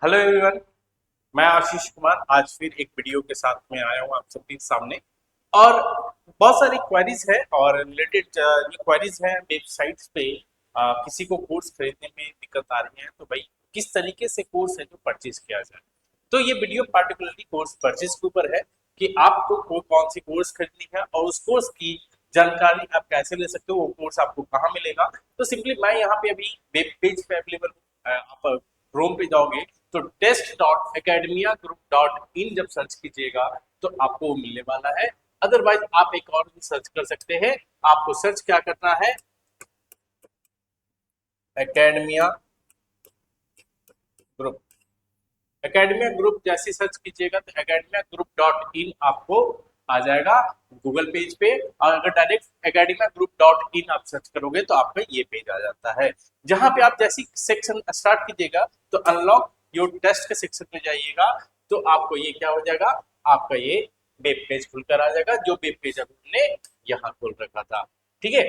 Hello everyone. मैं आशीष कुमार आज फिर एक वीडियो के साथ में आया हूँ आप सबके सामने। और बहुत सारी क्वेरीज है और रिलेटेड ये क्वेरीज हैं वेबसाइट्स पे। किसी को कोर्स खरीदने में दिक्कत आ रही है तो भाई किस तरीके से कोर्स है जो परचेज किया जाए। तो ये वीडियो पार्टिकुलरली कोर्स परचेज के ऊपर है कि आपको कौन सी कोर्स खरीदनी है और उस कोर्स की जानकारी आप कैसे ले सकते हो, वो कोर्स आपको कहाँ मिलेगा। तो सिंपली मैं यहाँ पे अभी वेब पेज पे अवेलेबल हूँ। आप क्रोम पे जाओगे तो test.academiagroup.in जब सर्च कीजिएगा तो आपको वो मिलने वाला है। अदरवाइज आप एक और भी सर्च कर सकते हैं। आपको सर्च क्या करना है, एकेडमिया ग्रुप। एकेडमिया ग्रुप जैसे सर्च कीजिएगा तो एकेडमिया ग्रुप डॉट इन आपको आ जाएगा गूगल पेज पे। और अगर direct academia group dot in आप सर्च करोगे तो आपका ये पेज आ जाता है, जहां पे आप जैसी सेक्शन स्टार्ट कीजिएगा तो अनलॉक योर टेस्ट के सेक्शन में जाइएगा तो आपको ये क्या हो जाएगा, आपका ये वेब पेज खुलकर आ जाएगा, जो वेब पेज अभी हमने यहाँ खोल रखा था। ठीक है,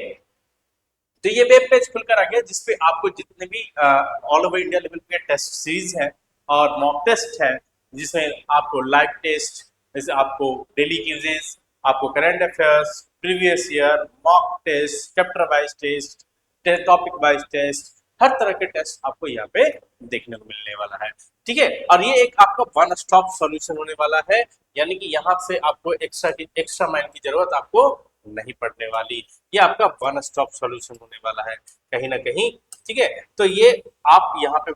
तो ये वेब पेज खुलकर आ गया जिसपे आपको जितने भी ऑल ओवर इंडिया लेवल के टेस्ट सीरीज है और मॉक टेस्ट है, जिसमें आपको लाइव टेस्ट, जैसे आपको डेली क्विज़ेस, आपको current affairs, previous year, mock test, chapter wise test, topic wise test, हर तरह के टेस्ट आपको यहाँ पे देखने को मिलने वाला है। ठीक है, और ये एक आपका वन स्टॉप सॉल्यूशन होने वाला है, यानी कि यहाँ से आपको एक्स्ट्रा माइल की जरूरत आपको नहीं पड़ने वाली। ये आपका वन स्टॉप सॉल्यूशन होने वाला है कहीं ना कहीं। ठीक है, तो ये आप यहाँ पे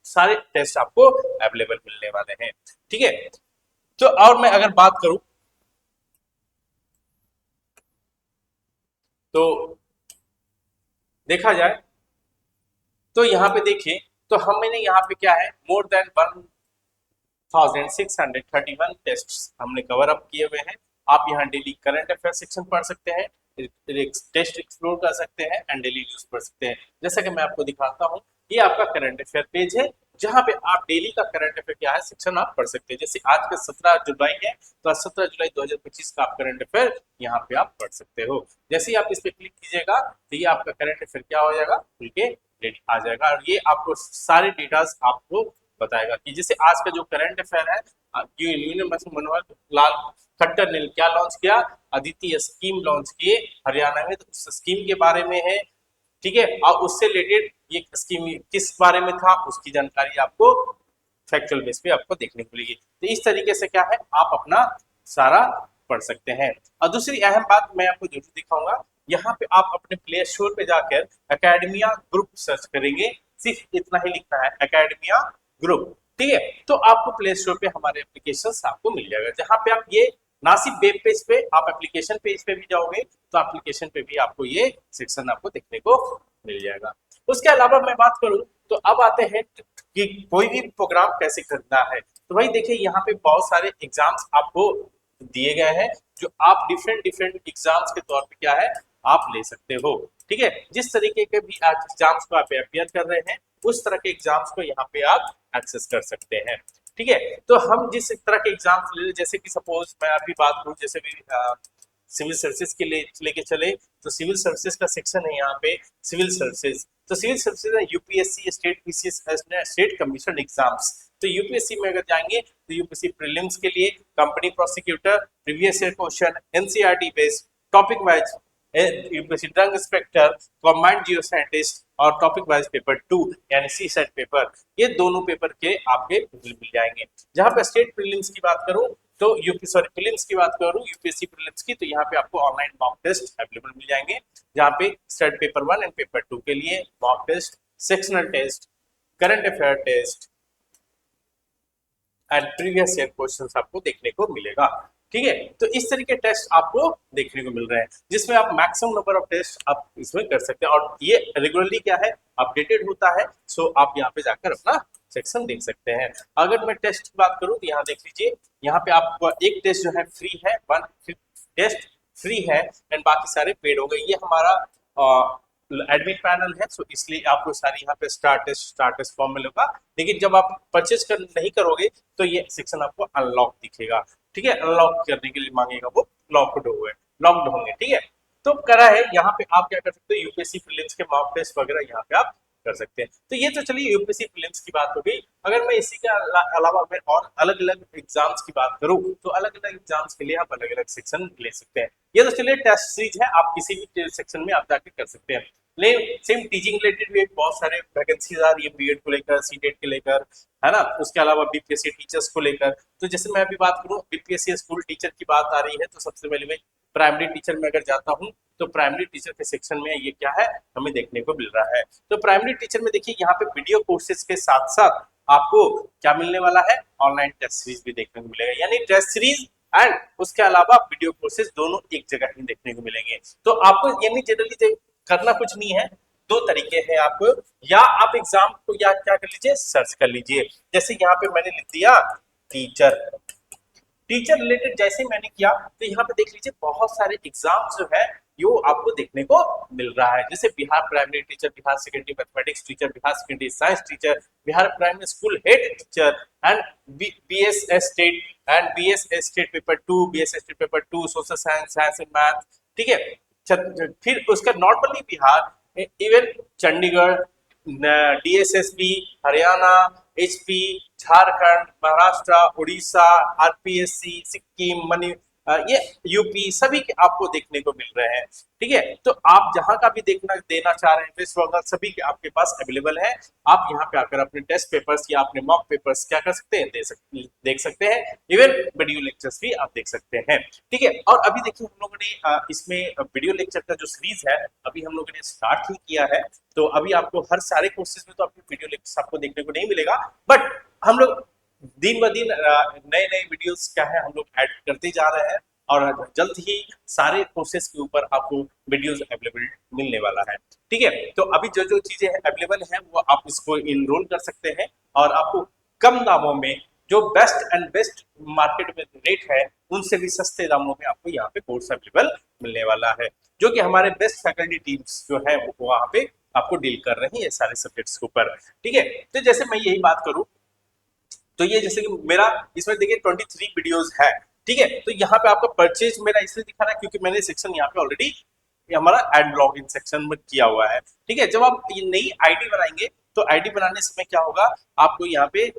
सारे टेस्ट आपको अवेलेबल मिलने वाले हैं। ठीक है, तो और मैं अगर बात करूं तो देखा जाए तो यहाँ पे देखिए तो हमने यहाँ पे क्या है, मोर देन 1631 टेस्ट हमने कवर अप किए हुए हैं। आप यहाँ डेली करंट अफेयर सेक्शन पढ़ सकते हैं, टेस्ट एक्सप्लोर कर सकते हैं एंड डेली न्यूज पढ़ सकते हैं। जैसा कि मैं आपको दिखाता हूँ, ये आपका करंट अफेयर पेज है जहाँ पे आप डेली का करंट अफेयर क्या है सेक्शन आप पढ़ सकते हैं। जैसे आज का 17 जुलाई है तो आज 17 जुलाई 2025 का आप करंट अफेयर यहाँ पे आप पढ़ सकते हो। जैसे ही आप इस पे क्लिक कीजिएगा तो ये आपका करंट अफेयर क्या हो जाएगा, खुल के रेडी आ जाएगा और ये आपको सारे डेटास आपको बताएगा कि जैसे आज का जो करंट अफेयर है, मनोहर लाल खट्टर ने क्या लॉन्च किया, अदिति स्कीम लॉन्च किए हरियाणा में, तो उस स्कीम के बारे में है। ठीक है, और उससे रिलेटेड ये स्कीम किस बारे में था उसकी जानकारी आपको फैक्चुअल बेस पे आपको देखने को मिलेगी। तो इस तरीके से क्या है, आप अपना सारा पढ़ सकते हैं। और दूसरी अहम बात मैं आपको जरूर दिखाऊंगा, यहाँ पे आप अपने प्ले स्टोर पे जाकर एकेडमिया ग्रुप सर्च करेंगे, सिर्फ इतना ही लिखना है एकेडमिया ग्रुप। ठीक है, तो आपको प्ले स्टोर पे हमारे एप्लीकेशन आपको मिल जाएगा, जहां पे आप ये ना सिर्फ वेब पेज पे, आप एप्लीकेशन पेज पे भी जाओगे तो एप्लीकेशन पे भी आपको ये सेक्शन आपको देखने को मिल जाएगा। उसके अलावा मैं बात करूं तो अब आते हैं कि कोई भी प्रोग्राम कैसे खरीदना है। तो भाई देखिए यहाँ पे बहुत सारे एग्जाम्स आपको दिए गए हैं जो आप डिफरेंट डिफरेंट एग्जाम्स के तौर पे क्या है आप ले सकते हो। ठीक है, जिस तरीके के भी एग्जाम्स को आप अपियर कर रहे हैं उस तरह के एग्जाम्स को यहाँ पे आप एक्सेस कर सकते हैं। ठीक है, तो हम जिस तरह के एग्जाम्स ले, जैसे कि सपोज मैं अभी बात करूँ, जैसे भी सिविल सर्विसेज के लिए लेके चले तो सिविल सर्विसेज का सेक्शन है यहाँ पे सिविल सर्विसेज। तो सिविल सर्विसेज है UPSC, state PCS, state commission exams. तो यूपीएससी में अगर जाएंगे तो यूपीएससी प्रीलिम्स के लिए company prosecutor, previous year question, NCERT based, topic wise UPSC drug inspector, command जियो साइंटिस्ट और टॉपिक वाइज पेपर 2 यानी सी सेट पेपर, ये दोनों पेपर के आपके मिल जाएंगे। जहां पे स्टेट प्रीलिम्स की बात करूं तो यूपी सॉरी प्रीलिम्स की बात करूं यूपीएससी प्रीलिम्स की, तो यहाँ पे आपको ऑनलाइन मॉक टेस्ट अवेलेबल मिल जाएंगे, जहाँ पे स्टेट पेपर 1 एंड पेपर 2 के लिए mock test, sectional test, current affair test and previous year questions आपको देखने को मिलेगा। ठीक है, तो इस तरीके टेस्ट आपको देखने को मिल रहे हैं जिसमें आप मैक्सिमम नंबर ऑफ टेस्ट आप इसमें कर सकते हैं और ये रेगुलरली क्या है अपडेटेड होता है। सो आप यहाँ पे जाकर अपना सेक्शन देख सकते हैं। अगर मैं टेस्ट की बात करूं तो यहाँ देख लीजिए, यहाँ पे आपको एक टेस्ट जो है फ्री है, वन टेस्ट फ्री है एंड बाकी सारे पेड हो गए। ये हमारा एडमिट पैनल है, सो इसलिए आपको सारी यहाँ पे स्टार टेस्ट फॉर्म मिलेगा। लेकिन जब आप परचेज नहीं करोगे तो ये सेक्शन आपको अनलॉक दिखेगा। ठीक है, अनलॉक करने के लिए मांगेगा, वो लॉक्ड होंगे। ठीक है, तो करा है यहाँ पे आप क्या कर सकते हो, यूपीएससी प्रीलिम्स के मॉक टेस्ट वगैरह यहाँ पे आप कर सकते हैं। तो ये तो चलिए यूपीएससी प्रीलिम्स की बात हो गई। अगर मैं इसी के अलावा मैं और अलग अलग एग्जाम्स की बात करूं तो अलग अलग एग्जाम्स के लिए आप अलग अलग सेक्शन ले सकते हैं। ये तो चलिए टेस्ट सीरीज है, आप किसी भी सेक्शन में आप जाके कर सकते हैं। लेकिन सेम टीचिंग रिलेटेड भी बहुत सारे वैकेंसीज आ रही है बीएड को लेकर, सीटेट के लेकर, है ना। उसके अलावा बीपीएससी टीचर्स को लेकर, तो जैसे मैं अभी बात करूं बीपीएससी स्कूल टीचर की बात आ रही है, तो सबसे पहले मैं प्राइमरी टीचर में अगर जाता हूं तो प्राइमरी टीचर के सेक्शन में ये क्या है हमें देखने को मिल रहा है। तो प्राइमरी टीचर में देखिए यहाँ पे वीडियो कोर्सेज के साथ साथ आपको क्या मिलने वाला है, ऑनलाइन टेस्ट सीरीज भी देखने को मिलेगा, यानी टेस्ट सीरीज एंड उसके अलावा वीडियो कोर्सेज दोनों एक जगह ही देखने को मिलेंगे। तो आपको यानी जनरली करना कुछ नहीं है, दो तरीके हैं आपको, या आप एग्जाम को या क्या कर लीजिए सर्च कर लीजिए। जैसे यहाँ पे मैंने लिख दिया टीचर, टीचर रिलेटेड जैसे मैंने किया तो यहाँ पे देख लीजिए बहुत सारे एग्जाम जो है यो आपको देखने को मिल रहा है। जैसे Bihar primary teacher, Bihar secondary mathematics teacher, Bihar secondary science teacher, Bihar primary school head teacher and BS state and BS state paper 2, BS state paper 2 social science, science and math, ठीक है। फिर उसका normally Bihar, even Chandigarh, DSSB, Haryana, HP, Jharkhand, Maharashtra, Orissa, RPSC, Sikkim, मणि, ये UP सभी के आपको देखने को मिल रहे हैं। ठीक है, तो आप जहां का भी देना चाह रहे हैं वेस्ट बंगाल सभी के आपके पास अवेलेबल है। आप यहाँ पे आकर अपने टेस्ट पेपर्स या अपने मॉक पेपर्स क्या कर सकते हैं, देख सकते हैं। इवन वीडियो लेक्चर्स भी आप देख सकते हैं। ठीक है, और अभी देखिए हम लोगों ने इसमें वीडियो लेक्चर का जो सीरीज है अभी हम लोगों ने स्टार्ट ही किया है। तो अभी आपको हर सारे कोर्सेज में तो आपको वीडियो लेक्चर आपको देखने को नहीं मिलेगा, बट हम लोग दिन ब दिन नए नए वीडियोस क्या है हम लोग ऐड करते जा रहे हैं, और जल्द ही सारे कोर्सेज के ऊपर आपको वीडियोस अवेलेबल मिलने वाला है। ठीक है, तो अभी जो जो चीजें अवेलेबल है वो आप इसको इनरोल कर सकते हैं, और आपको कम दामों में जो बेस्ट एंड बेस्ट मार्केट में रेट है उनसे भी सस्ते दामों में आपको यहाँ पे कोर्स अवेलेबल मिलने वाला है, जो कि हमारे बेस्ट फैकल्टी टीम्स जो है वो वहाँ पे आपको डील कर रही है सारे सब्जेक्ट्स के ऊपर। ठीक है, तो जैसे मैं यही बात करूं तो ये जैसे कि मेरा इसमें देखिए 23 वीडियोस है। ठीक है, तो यहाँ पे आपका परचेज मेरा इसलिए दिखा रहा है क्योंकि मैंने सेक्शन यहाँ पे ऑलरेडी हमारा एड लॉगिन सेक्शन में किया हुआ है। ठीक है, जब आप ये नई आईडी बनाएंगे तो आईडी बनाने समय क्या होगा, आपको यहाँ पे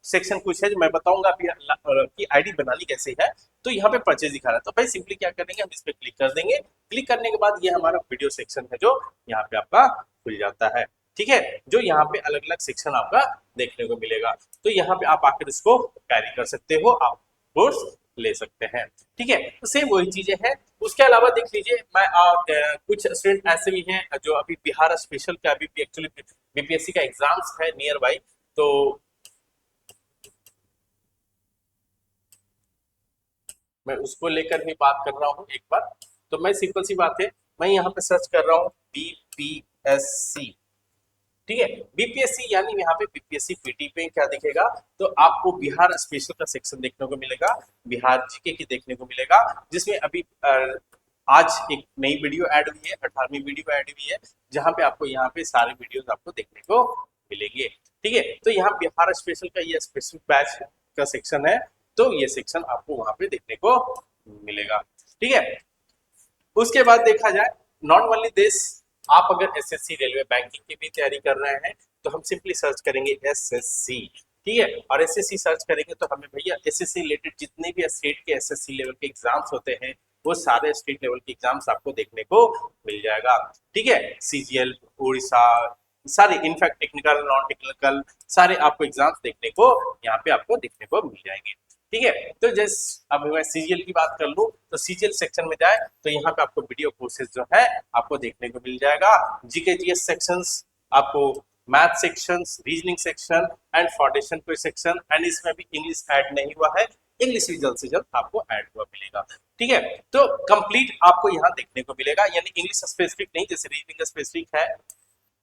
सेक्शन कुछ है जो मैं बताऊंगा कि आईडी बनानी कैसे है। तो यहाँ पे परचेज दिखा रहा है, तो भाई सिंपली क्या करेंगे, हम इस पे क्लिक कर देंगे। क्लिक करने के बाद ये हमारा वीडियो सेक्शन है जो यहाँ पे आपका खुल जाता है। ठीक है, जो यहाँ पे अलग अलग सेक्शन आपका देखने को मिलेगा, तो यहाँ पे आप आकर इसको कैरी कर सकते हो, आप कोर्स ले सकते हैं। ठीक है, तो सेम वही चीजें हैं। उसके अलावा देख लीजिए मैं कुछ स्टूडेंट ऐसे भी हैं जो अभी बिहार स्पेशल का अभी एक्चुअली बीपीएससी का एग्जाम्स है नियर बाई, तो मैं उसको लेकर भी बात कर रहा हूँ एक बार। तो मैं सिंपल सी बात है, मैं यहाँ पे सर्च कर रहा हूँ बीपीएससी। ठीक है, बीपीएससी यानी यहाँ पे बीपीएससी पीटी पे क्या दिखेगा, तो आपको बिहार स्पेशल का सेक्शन देखने को मिलेगा, बिहार जीके की देखने को मिलेगा, जिसमें अभी आज एक नई वीडियो ऐड हुई है, 18वीं वीडियो ऐड हुई है, जहां पे आपको यहाँ पे सारे वीडियोस आपको देखने को मिलेंगे। ठीक है, तो यहाँ बिहार स्पेशल का ये स्पेशल बैच का सेक्शन है, तो ये सेक्शन आपको वहां पे देखने को मिलेगा। ठीक है, उसके बाद देखा जाए नॉन ओनली दिस, आप अगर एसएससी रेलवे बैंकिंग की भी तैयारी कर रहे हैं तो हम सिंपली सर्च करेंगे एसएससी। ठीक है, और एसएससी सर्च करेंगे तो हमें भैया एसएससी रिलेटेड जितने भी स्टेट के एसएससी लेवल के एग्जाम्स होते हैं वो सारे स्टेट लेवल के एग्जाम्स आपको देखने को मिल जाएगा। ठीक है, सीजीएल, उड़ीसा, सारे इनफैक्ट टेक्निकल नॉन टेक्निकल सारे आपको एग्जाम्स देखने को यहाँ पे आपको देखने को मिल जाएंगे। ठीक है, तो जैसे अब मैं सीजीएल की बात कर लूं तो सीजीएल सेक्शन में जाए तो यहाँ पे आपको वीडियो कोर्सेज जो है आपको देखने को मिल जाएगा। जीके जीएस सेक्शंस, आपको math sections, reasoning section and foundation कोई सेक्शन, एंड इसमें भी इंग्लिश ऐड नहीं हुआ है, इंग्लिश भी जल्द से जल्द आपको ऐड हुआ मिलेगा। ठीक है, तो कंप्लीट आपको यहाँ देखने को मिलेगा, यानी इंग्लिश स्पेसिफिक नहीं, जैसे रीजनिंग स्पेसिफिक है,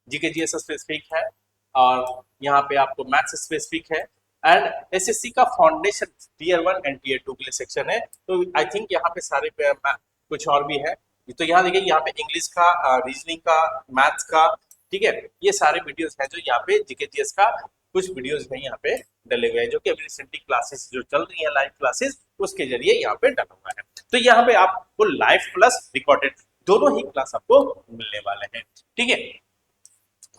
जीके जीएस स्पेसिफिक है, और यहाँ पे आपको मैथ्स स्पेसिफिक है, एंड एसएससी का फाउंडेशन टीयर 1 एंड टीयर 2 के लिए सेक्शन है। तो आई थिंक यहाँ पे सारे पे कुछ और भी है, तो यहाँ देखिए यहाँ पे इंग्लिश का, रीजनिंग का, मैथ्स का, ठीक है, ये सारे वीडियोस हैं जो यहाँ पे जीके जीएस का कुछ वीडियोस हैं यहाँ पे डले हुए हैं, जो कि अभी रिसेंटली क्लासेस जो चल रही है लाइव क्लासेस उसके जरिए यहाँ पे डला हुआ है। तो यहाँ पे आपको लाइव प्लस रिकॉर्डेड दोनों ही क्लास आपको मिलने वाले हैं। ठीक है,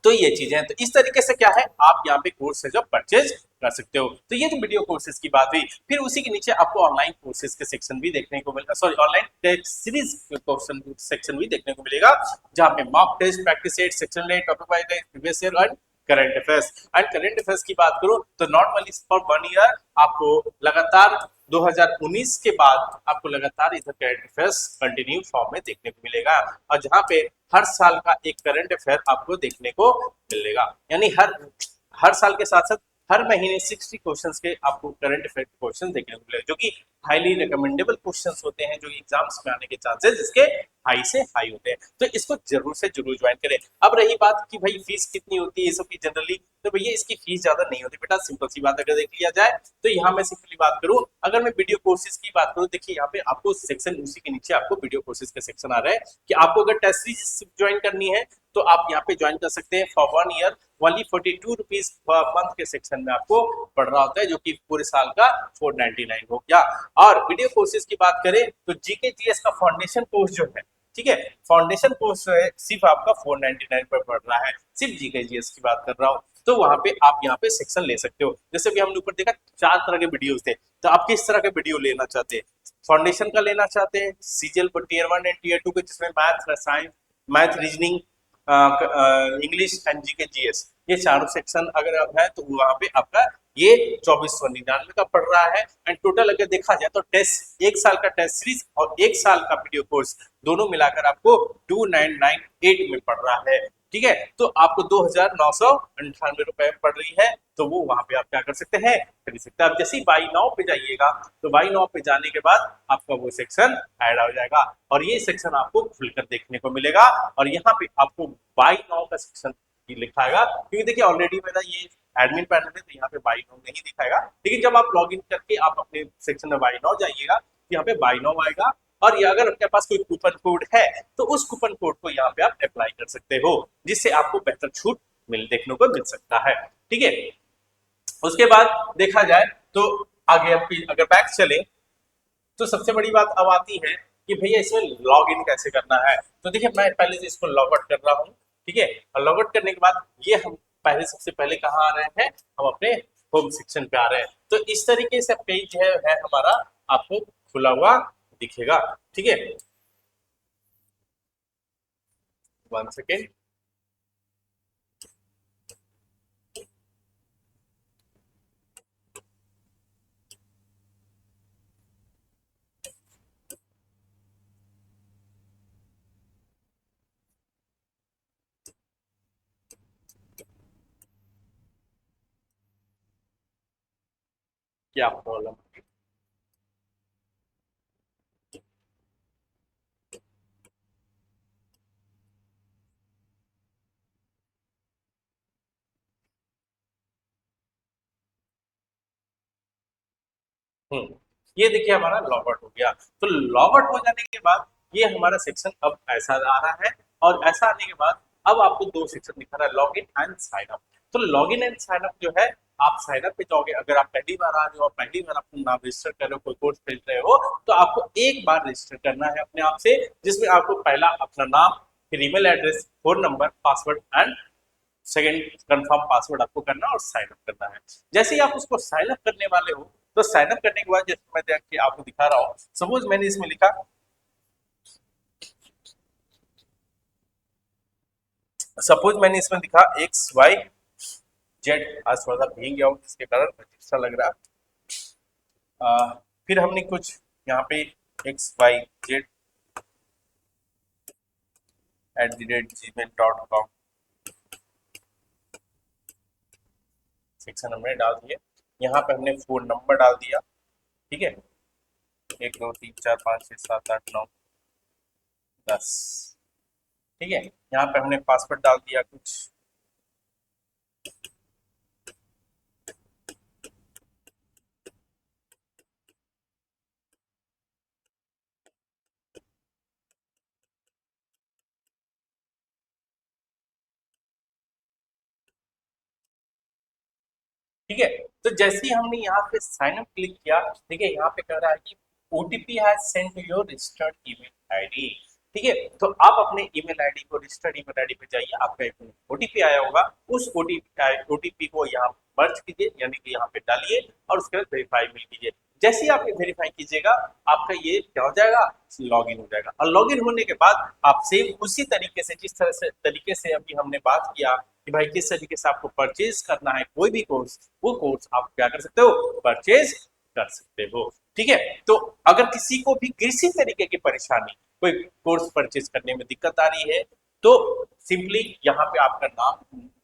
तो ये चीजें हैं, तो इस तरीके से क्या है आप यहाँ पे कोर्स है जो परचेज कर सकते हो। तो ये तो वीडियो कोर्सेज की बात हुई। फिर उसी के नीचे आपको ऑनलाइन कोर्सेज के सेक्शन भी देखने को मिलेगा, sorry online test series question section भी देखने को मिलेगा, जहाँ पे mock test, practice set, sectional, topic wise test, previous year and current affairs. And current affairs की बात करूं तो नॉर्मली फॉर 1 ईयर आपको लगातार 2019 के बाद आपको लगातार इधर करंट अफेयर्स कंटिन्यू फॉर्म में देखने को मिलेगा, और जहां पे हर साल का एक करंट अफेयर आपको देखने को मिलेगा, यानी हर साल के साथ साथ हर महीने 60 क्वेश्चंस के आपको करंट अफेयर के क्वेश्चन देखने को मिलेगा, जो कि हाईली रिकमेंडेबल क्वेश्चंस होते हैं, जो एग्जाम्स में आने के चांसेस इसके हाई से हाई होते हैं। तो इसको जरूर से जरूर ज्वाइन करें। अब रही बात कि भाई फीस कितनी होती है ये सब की जनरली, तो भैया इसकी फीस ज्यादा नहीं होती बेटा, सिंपल सी बात अगर देख लिया जाए तो यहाँ मैं सिंपली बात करूं, अगर मैं वीडियो कोर्सेज की बात करूं, देखिए यहाँ पे आपको सेक्शन उसी के नीचे आपको वीडियो कोर्सेज का सेक्शन आ रहा है कि आपको अगर टेस्ट सीरीज ज्वाइन करनी है तो आप यहाँ पे ज्वाइन कर सकते हैं for 1 year only 42 rupees per month के सेक्शन में आपको पड़ रहा होता है, जो कि पूरे साल का 499 हो गया। और वीडियो कोर्सेज की बात करें तो जीके जीएस का फाउंडेशन कोर्स जो है, ठीक है, फाउंडेशन कोर्स जो है सिर्फ आपका 499 पर पड़ रहा है, सिर्फ जीके जीएस की बात कर रहा हूँ। तो वहां पे आप यहाँ पे सेक्शन ले सकते हो। जैसे भी हमने ऊपर देखा 4 तरह के वीडियोस थे, तो आप किस तरह के वीडियो लेना चाहते हैं, फाउंडेशन का लेना चाहते हैं, सीजीएल पर टीयर 1 एंड टीयर 2 के, जिसमें मैथ, रसायन, math, reasoning, English and GK GS, ये चारों सेक्शन अगर है तो वहां पे आपका ये 2499 का पड़ रहा है। एंड टोटल अगर देखा जाए तो टेस्ट, एक साल का टेस्ट सीरीज और एक साल का वीडियो कोर्स दोनों मिलाकर आपको 2998 में पड़ रहा है, ठीक है। तो आपको 2998 रुपए पड़ रही है, तो वो वहां पे आप क्या कर सकते हैं, खरीद सकते हैं। आप जैसे ही बाई नाउ पे जाइएगा तो बाई नाउ पे जाने के बाद आपका वो सेक्शन ऐड हो जाएगा, और ये सेक्शन आपको खुलकर देखने को मिलेगा, और यहाँ पे आपको बाई नाउ का सेक्शन लिखाएगा, क्योंकि देखिए ऑलरेडी मेरा ये एडमिन पैनल है तो यहाँ पे बाई नाउ नहीं दिखाएगा, लेकिन जब आप लॉग इन करके आप अपने सेक्शन में बाई नाउ जाइएगा तो यहाँ पे बाई नाउ आएगा, और ये अगर आपके पास कोई कूपन कोड है तो उस कूपन कोड को यहाँ पे आप अप्लाई कर सकते हो, जिससे आपको बेहतर छूट देखने को मिल सकता है, ठीक है। उसके बाद देखा जाए तो आगे आपकी अगर बैक चले तो सबसे बड़ी बात अब आती है कि भैया इसमें लॉग इन कैसे करना है। तो देखिए मैं पहले से इसको लॉग आउट कर रहा हूँ, ठीक है, और लॉग आउट करने के बाद ये हम पहले सबसे पहले कहाँ आ रहे हैं, हम अपने होम सेक्शन पे आ रहे हैं। तो इस तरीके से पेज है हमारा, आपको खुला हुआ दिखेगा, ठीक है। 1 सेकेंड। क्या प्रॉब्लम? ये देखिए हमारा लॉग आउट हो गया। तो लॉग आउट हो जाने के बाद ये हमारा सेक्शन अब ऐसा आ रहा है, और ऐसा आने के बाद अब आपको दो सेक्शन दिखा रहा है, log in and sign up. तो log in and sign up जो है, आप साइन अप पे जाओगे, अगर आप पहली बार आ रहे हो और पहली बार अपना नाम रजिस्टर कर रहे हो, कोई कोर्स खरीद रहे हो, तो आपको एक बार रजिस्टर करना है अपने आप से, जिसमें आपको पहला अपना नाम, फिर email address, phone number, password and second confirm password आपको करना और साइन अप करना है। जैसे ही आप उसको साइन अप करने वाले हो, तो साइन अप करने के बाद जैसे मैं देख के आपको दिखा रहा हूँ, सपोज मैंने इसमें लिखा, सपोज मैंने इसमें लिखा XYZ, आज थोड़ा सा भीग गया हूँ जिसके कारण अच्छा लग रहा है। फिर हमने कुछ यहाँ पे XYZ@gmail.com सेक्शन हमने डाल दिए। यहाँ पे हमने फोन नंबर डाल दिया, ठीक है, 1 2 3 4 5 6 7 8 9 10, ठीक है। यहाँ पे हमने पासवर्ड डाल दिया कुछ, ठीक है। तो जैसे ही हमने यहाँ पे साइन अप क्लिक किया, ठीक है, यहाँ पे कह रहा है कि OTP has send to your registered email ID. ठीक है। तो आप अपने ईमेल आईडी को, रजिस्टर्ड ईमेल आईडी पे जाइए, आपका एक ओटीपी आया होगा, उस ओटीपी को यहाँ मर्ज कीजिए, यानी कि यहाँ पे डालिए और उसके बाद वेरीफाई मेल कीजिए। जैसे ही आप ये वेरीफाई कीजिएगा, आपका ये क्या हो जाएगा, लॉगिन हो जाएगा। और लॉगिन होने के बाद आप सेम उसी तरीके से, जिस तरह से तरीके से अभी हमने बात किया कि भाई किस तरीके से आपको परचेज करना है कोई भी कोर्स, वो कोर्स आप क्या कर सकते हो, परचेज कर सकते हो। ठीक है। तो अगर किसी को भी किसी तरीके की परेशानी, कोई कोर्स परचेज करने में दिक्कत आ रही है, तो सिंपली यहाँ पे आपका नाम,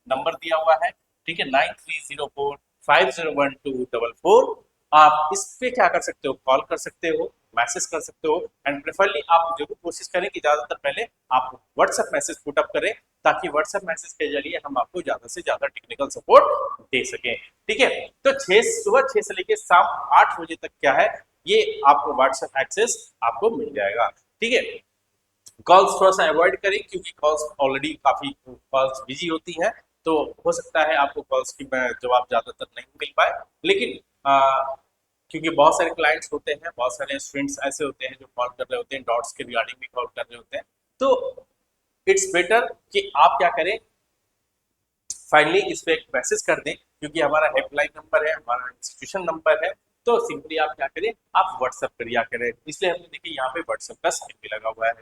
नंबर दिया हुआ है, ठीक है, 9304501244। आप इस पे क्या कर सकते हो, कॉल कर सकते हो, मैसेज कर सकते हो, एंड प्रेफरली आप जरूर कोशिश करें कि ज्यादातर पहले आप व्हाट्सएप मैसेज पुट अप करें, ताकि व्हाट्सएप मैसेज के जरिए हम आपको ज्यादा से ज्यादा टेक्निकल सपोर्ट दे सकें। ठीक है। तो सुबह 6 से लेकर शाम 8 बजे तक क्या है, ये आपको व्हाट्सएप एक्सेस आपको मिल जाएगा। ठीक है। कॉल्स थोड़ा सा अवॉइड करें, क्योंकि कॉल्स ऑलरेडी काफी कॉल्स बिजी होती हैं, तो हो सकता है आपको कॉल्स की जवाब ज्यादातर नहीं मिल पाए। लेकिन क्योंकि बहुत सारे क्लाइंट्स होते हैं, बहुत सारे स्टूडेंट्स ऐसे होते हैं जो कॉल कर रहे होते हैं, डॉट्स के रिगार्डिंग भी कॉल कर रहे होते हैं, तो इट्स बेटर कि आप क्या करें, फाइनली इस पे एक मैसेज कर दें, क्योंकि हमारा हेल्पलाइन नंबर है, हमारा इंस्टीट्यूशन नंबर है। तो सिंपली आप क्या करें, आप व्हाट्सएप करिया करें, इसलिए हमने देखिए यहाँ पे व्हाट्सएप का साइन भी लगा हुआ है।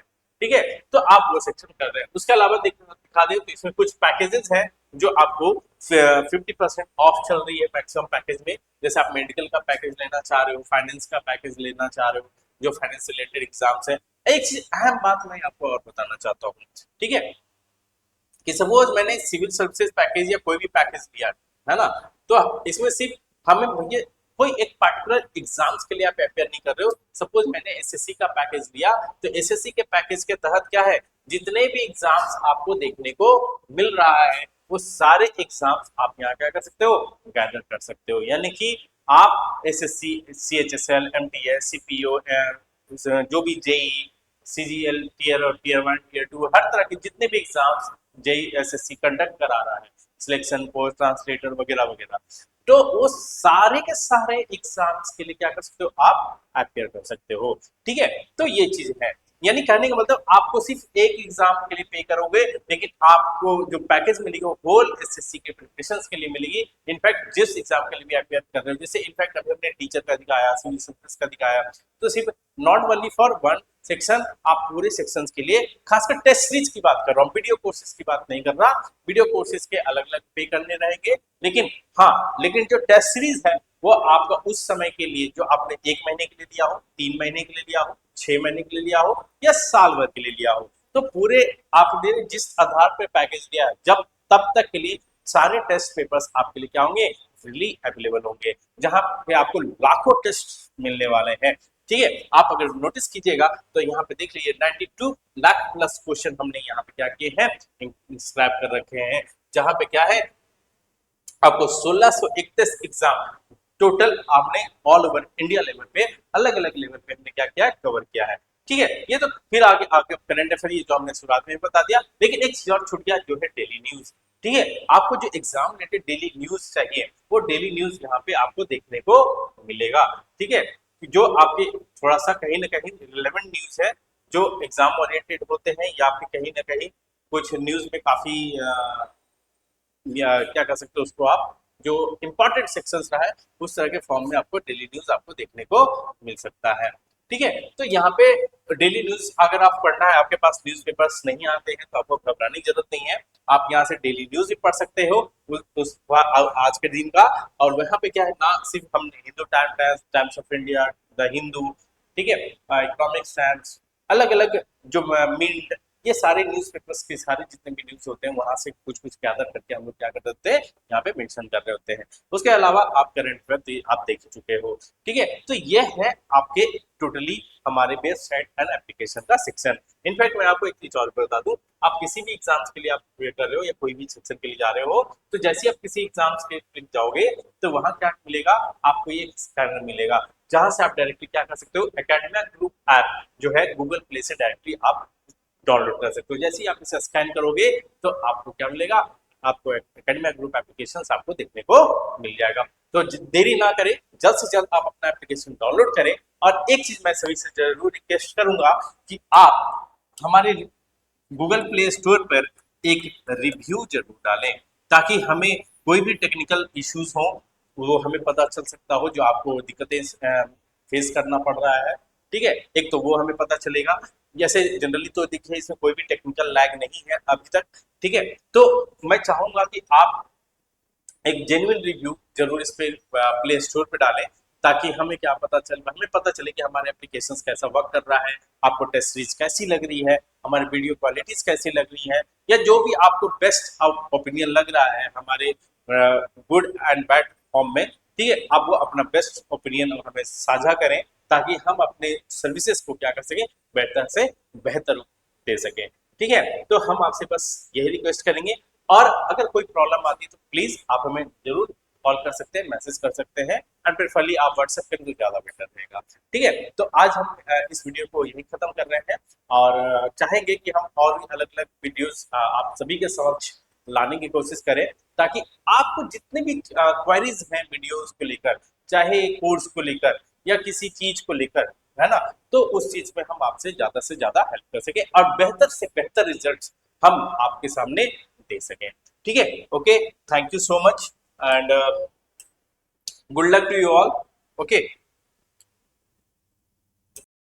ठीक है। तो आप वो सेक्शन कर रहे हैं। उसके अलावा दिखा दें तो इसमें कुछ पैकेजेस हैं जो आपको 50% ऑफ चल रही है मैक्सिमम पैकेज में। जैसे आप मेडिकल का पैकेज लेना चाह रहे हो, फाइनेंस का पैकेज लेना चाह रहे हो, जो फाइनेंस से रिलेटेड एग्जाम्स है। एक चीज अहम बात मैं आपको और बताना चाहता हूँ, ठीक है, कि सपोज मैंने सिविल सर्विसेज पैकेज या कोई भी पैकेज लिया है ना, तो इसमें सिर्फ हमें ये कोई एक पर्टिकुलर एग्जाम्स के लिए आप अपेयर नहीं कर रहे हो। सपोज मैंने एसएससी का पैकेज लिया, तो एसएससी के पैकेज के तहत क्या है, जितने भी एग्जाम्स आपको देखने को मिल रहा है, वो सारे एग्जाम्स आप यहाँ क्या कर सकते हो, गैदर कर सकते हो। यानी कि आप एसएससी, सीएचएसएल, एमटीएस, सीपीओ, जो भी जेई, सीजीएल टीयर और टीयर 1, टीयर 2, हर तरह के जितने भी एग्जाम्स जेई एसएससी कंडक्ट करा रहा है, सिलेक्शन, पोस्ट, ट्रांसलेटर वगैरह वगैरह, तो वो सारे के सारे एग्जाम्स के लिए क्या कर सकते हो, आप अपेयर कर सकते हो। ठीक है। तो ये चीज है, यानी कहने का मतलब आपको सिर्फ एक एग्जाम के लिए पे करोगे, लेकिन आपको जो पैकेज मिलेगी वो होल एसएससी के प्रिपरेशन के लिए मिलेगी। इनफैक्ट जिस एग्जाम के लिए भी अपेयर कर रहे हो, जैसे इनफैक्ट अभी हमने टीचर का दिखाया, सिविल सर्विस का दिखाया, तो सिर्फ not only for one section, आप पूरे सेक्शंस के लिए, खासकर टेस्ट सीरीज की बात कर रहा हूँ, वीडियो कोर्सेज की बात नहीं कर रहा। वीडियो कोर्सेज के अलग अलग पे करने रहेंगे, लेकिन हाँ, लेकिन जो टेस्ट सीरीज है वो आपका उस समय के लिए, जो आपने 1 महीने के लिए लिया हो, 3 महीने के लिए लिया हो, 6 महीने के लिए लिया हो, या साल भर के लिए लिया हो, तो पूरे आपने जिस आधार पे पैकेज लिया है, जब तब तक के लिए सारे टेस्ट पेपर्स आपके लिए क्या होंगे, फ्रीली अवेलेबल होंगे, जहां पे आपको लाखों टेस्ट मिलने वाले हैं। ठीक है। आप अगर नोटिस कीजिएगा तो यहाँ पे देख लीजिए 92 लाख प्लस क्वेश्चन हमने यहाँ पे क्या किए हैं, इंस्क्राइब कर रखे हैं, जहां पे क्या है, आपको 1631 एग्जाम टोटल आपने ऑल ओवर इंडिया लेवल पे, अलग अलग लेवल पे हमने क्या किया, कवर किया है। ठीक है। ये तो फिर आगे आगे करंट अफेयर जो हमने शुरुआत में बता दिया, लेकिन एक चीज और छूट गया, जो है डेली न्यूज। ठीक है। आपको जो एग्जाम रिलेटेड डेली न्यूज चाहिए, वो डेली न्यूज यहाँ पे आपको देखने को मिलेगा। ठीक है। जो आपके थोड़ा सा कहीं ना कहीं रिलेवेंट न्यूज है, जो एग्जाम ओरिएंटेड होते हैं, या फिर कहीं ना कहीं कुछ न्यूज में काफी या क्या कह सकते हो उसको आप, जो इंपॉर्टेंट सेक्शंस रहा है, उस तरह के फॉर्म में आपको डेली न्यूज आपको देखने को मिल सकता है। ठीक है। तो यहाँ पे डेली न्यूज अगर आप पढ़ना है, आपके पास न्यूज़पेपर्स नहीं आते हैं, तो आपको घबराने की जरूरत नहीं है। आप यहाँ से डेली न्यूज भी पढ़ सकते हो आज के दिन का। और वहाँ पे क्या है ना, सिर्फ हमने Hindu times, times of India, the Hindu, ठीक है, इकोनॉमिक्स टाइम्स, अलग अलग जो मिंट, ये सारे न्यूज़पेपर्स के सारे जितने भी न्यूज होते हैं, वहां से कुछ कुछ गैदर करके हम लोग क्या कर देते हैं, यहाँ पे मेंशन कर रहे होते हैं। उसके अलावा आप करंट अफेयर आप देख चुके हो। ठीक है। तो ये है आपके टोटली हमारे वेबसाइट एंड एप्लीकेशन का सेक्शन। इनफैक्ट मैं आपको एक चीज और बता दूं, आप किसी भी एग्जाम्स के लिए आप प्रिपेयर कर रहे हो, या कोई भी सेक्शन के लिए जा रहे हो, तो जैसे आप किसी एग्जाम्स के लिए जाओगे, तो वहां क्या मिलेगा, आपको ये स्कैनर मिलेगा, जहां से आप डायरेक्टली क्या कर सकते हो, एकेडमिया ग्रुप ऐप जो है गूगल प्ले से डायरेक्टली आप डाउनलोड कर सकते हो। जैसे ही आप इसे स्कैन करोगे, तो आपको क्या मिलेगा, आपको एकेडमिया ग्रुप एप्लीकेशन आपको देखने को मिल जाएगा। तो देरी ना करें, जल्द से जल्द आप अपना एप्लीकेशन डाउनलोड करें। और एक चीज मैं सभी से जरूर रिक्वेस्ट करूंगा कि आप हमारे गूगल प्ले स्टोर पर एक रिव्यू जरूर डालें, ताकि हमें कोई भी टेक्निकल इश्यूज हो वो हमें पता चल सकता हो, जो आपको दिक्कतें फेस करना पड़ रहा है। ठीक है, एक तो वो हमें पता चलेगा। जैसे जनरली तो देखिए इसमें कोई भी टेक्निकल लैग नहीं है अभी तक। ठीक है, तो मैं चाहूंगा कि आप एक जेन्युइन रिव्यू जरूर इस पे प्ले स्टोर पे डालें, ताकि हमें पता चले कि हमारे एप्लीकेशंस कैसा वर्क कर रहा है, आपको टेस्ट सीरीज कैसी लग रही है, हमारी वीडियो क्वालिटीज कैसी लग रही है, या जो भी आपको बेस्ट ओपिनियन लग रहा है हमारे गुड एंड बैड फॉर्म में। ठीक है, आप वो अपना बेस्ट ओपिनियन हमें साझा करें, ताकि हम अपने सर्विसेज को क्या कर सकें, बेहतर से बेहतर दे सकें। ठीक है, तो हम आपसे बस यही रिक्वेस्ट करेंगे। और अगर कोई प्रॉब्लम आती है तो प्लीज आप हमें जरूर कॉल कर सकते हैं, मैसेज कर सकते हैं, एंड प्रेफरली आप व्हाट्सएप करें तो ज्यादा बेटर रहेगा। ठीक है, तो आज हम इस वीडियो को यही खत्म कर रहे हैं, और चाहेंगे कि हम और भी अलग अलग वीडियोस आप सभी के समक्ष लाने की कोशिश करें, ताकि आपको जितने भी क्वेरीज हैं वीडियोस को लेकर, चाहे कोर्स को लेकर या किसी चीज को लेकर, है ना, तो उस चीज में हम आपसे ज्यादा हेल्प कर सके और बेहतर से बेहतर रिजल्ट्स हम आपके सामने दे सकें। ठीक है, okay, thank you so much and good luck to you all. Okay.